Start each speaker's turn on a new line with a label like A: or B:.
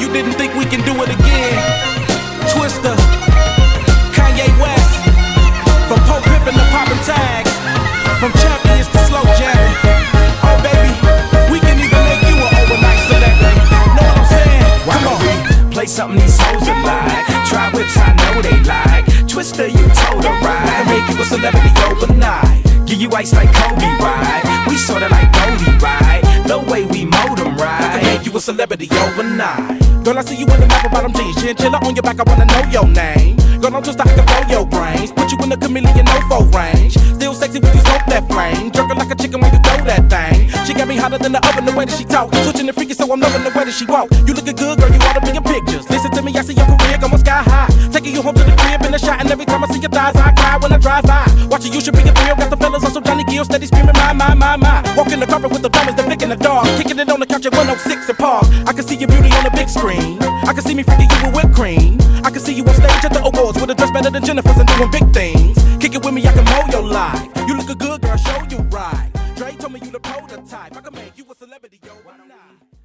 A: you didn't think we can do it again. Twista, Kanye West, from Pope Pippin to poppin' tags, from champions to slow jamming. Oh baby, we can even make you an overnight celebrity. Know what I'm saying? Come on.
B: Play something these hoes are like. Try whips, I know they like. Twista, you told her right. Make you a celebrity overnight. Give you ice like Kobe, right? We sorta like Goldie, right? The way we mold them, right? Make you a celebrity overnight.
A: Girl, I see you in the map bottom jeans, chinchilla on your back, I wanna know your name. Girl, I'm just I can blow your brains, put you in the chameleon no-fo range. Still sexy when you smoke that flame, jerking like a chicken when you throw that thing. She got me hotter than the oven, the way that she talk, switching and freaky, so I'm loving the way that she walk. You looking good, girl, you oughta be in pictures. Listen to me, I see your career going sky high, taking you home to the crib in a shot, and every time I see your thighs, I cry when I drive by. Watching you should be a thrill, got the fellas on some Johnny Gill, steady screaming my. Walking the carpet with the drummers, they're flicking the dog, kicking it on the couch at 106 and Park. I can see your beauty on the big screen. I can see me freaking you with whipped cream. I can see you on stage at the awards with a dress better than Jennifer's and doing big things. Kick it with me, I can mold your life. You look good, girl, show you right. Dre told me you the prototype. I can make you a celebrity, yo. Why not?